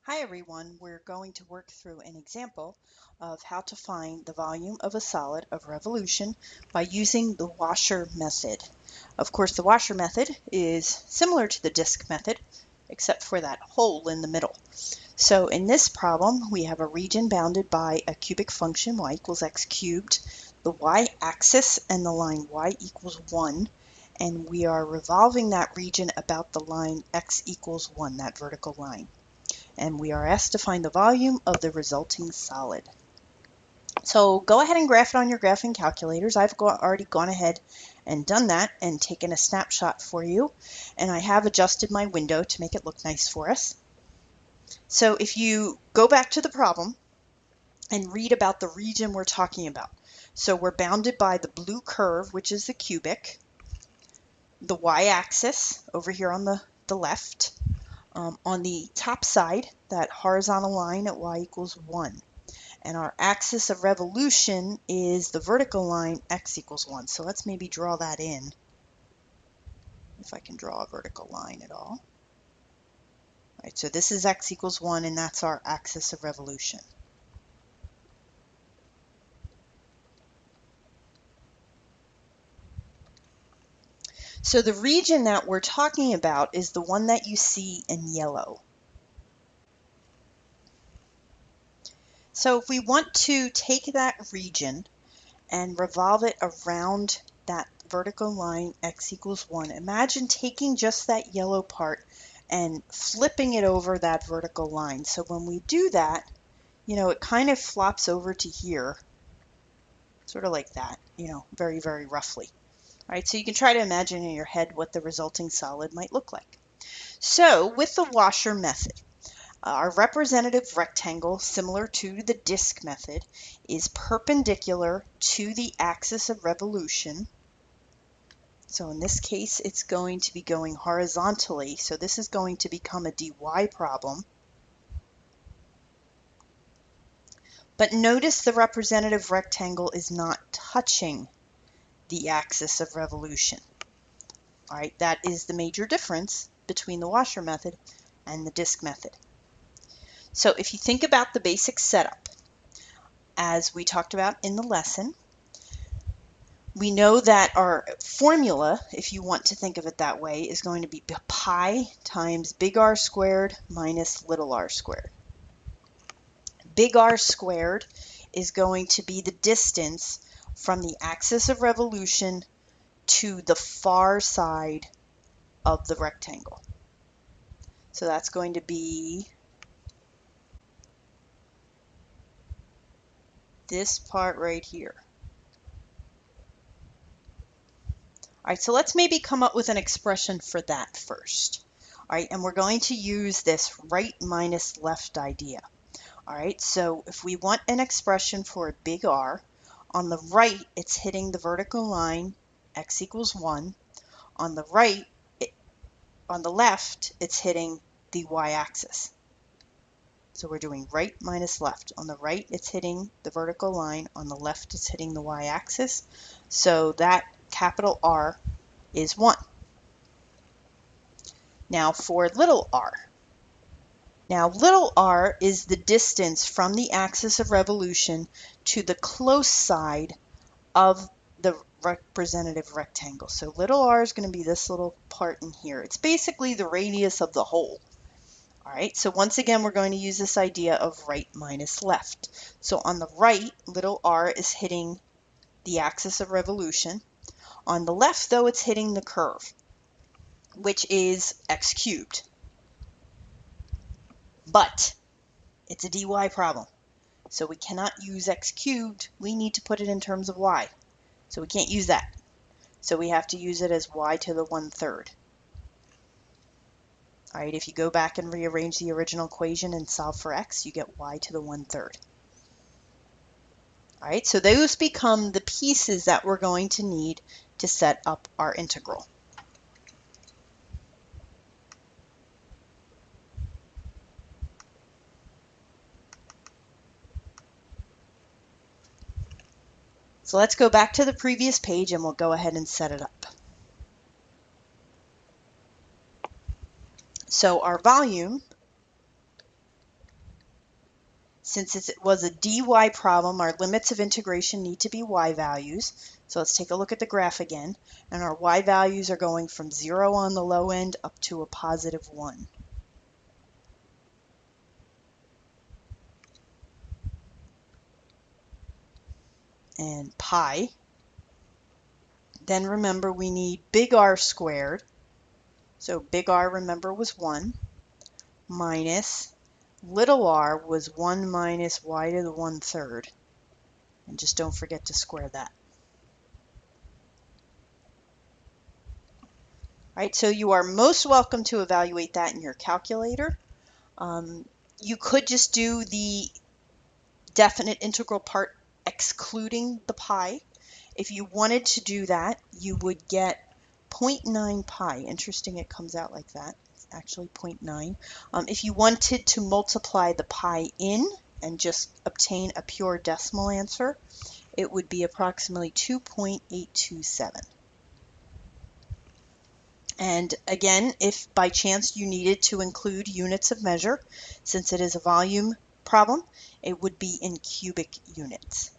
Hi everyone, we're going to work through an example of how to find the volume of a solid of revolution by using the washer method. Of course, the washer method is similar to the disk method, except for that hole in the middle. So in this problem, we have a region bounded by a cubic function y equals x cubed, the y-axis and the line y equals 1, and we are revolving that region about the line x equals 1, that vertical line. And we are asked to find the volume of the resulting solid. So go ahead and graph it on your graphing calculators. I've already gone ahead and done that and taken a snapshot for you, and I have adjusted my window to make it look nice for us. So if you go back to the problem and read about the region we're talking about. So we're bounded by the blue curve, which is the cubic, the y-axis over here on the left, on the top side, that horizontal line at y equals 1. And our axis of revolution is the vertical line x equals 1. So let's maybe draw that in, if I can draw a vertical line at all. All right, so this is x equals 1, and that's our axis of revolution. So the region that we're talking about is the one that you see in yellow. So if we want to take that region and revolve it around that vertical line x equals 1, imagine taking just that yellow part and flipping it over that vertical line. So when we do that, it kind of flops over to here, sort of like that, very, very roughly. All right, so you can try to imagine in your head what the resulting solid might look like. So with the washer method, our representative rectangle, similar to the disk method, is perpendicular to the axis of revolution. So in this case, it's going to be going horizontally. So this is going to become a dy problem. But notice the representative rectangle is not touching the axis of revolution. All right, that is the major difference between the washer method and the disk method. So if you think about the basic setup, as we talked about in the lesson, we know that our formula, if you want to think of it that way, is going to be pi times big R squared minus little r squared. Big R squared is going to be the distance from the axis of revolution to the far side of the rectangle. So that's going to be this part right here. All right, so let's maybe come up with an expression for that first. All right, and we're going to use this right minus left idea. All right, so if we want an expression for a big R, on the right, it's hitting the vertical line, x equals 1. On the right, on the left, it's hitting the y-axis. So we're doing right minus left. On the right, it's hitting the vertical line. On the left, it's hitting the y-axis. So that capital R is 1. Now for little r. Now little r is the distance from the axis of revolution to the close side of the representative rectangle. So little r is going to be this little part in here. It's basically the radius of the hole. All right, so once again, we're going to use this idea of right minus left. So on the right, little r is hitting the axis of revolution. On the left, though, it's hitting the curve, which is x cubed. But it's a dy problem. So we cannot use x cubed. We need to put it in terms of y. So we can't use that. So we have to use it as y to the 1/3. All right, if you go back and rearrange the original equation and solve for x, you get y to the 1/3. All right, so those become the pieces that we're going to need to set up our integral. So let's go back to the previous page and we'll go ahead and set it up. So our volume Since it was a dy problem, our limits of integration need to be y values. So let's take a look at the graph again. And our y values are going from 0 on the low end up to a positive 1. And pi. Then remember we need big R squared. So big R, remember, was 1 minus little r was 1 minus y to the 1/3. And just don't forget to square that. All right, so you are most welcome to evaluate that in your calculator. You could just do the definite integral part excluding the pi. If you wanted to do that, you would get 0.9 pi. Interesting, it comes out like that. It's actually 0.9. If you wanted to multiply the pi in and just obtain a pure decimal answer, it would be approximately 2.827. And again, if by chance you needed to include units of measure, since it is a volume problem, it would be in cubic units.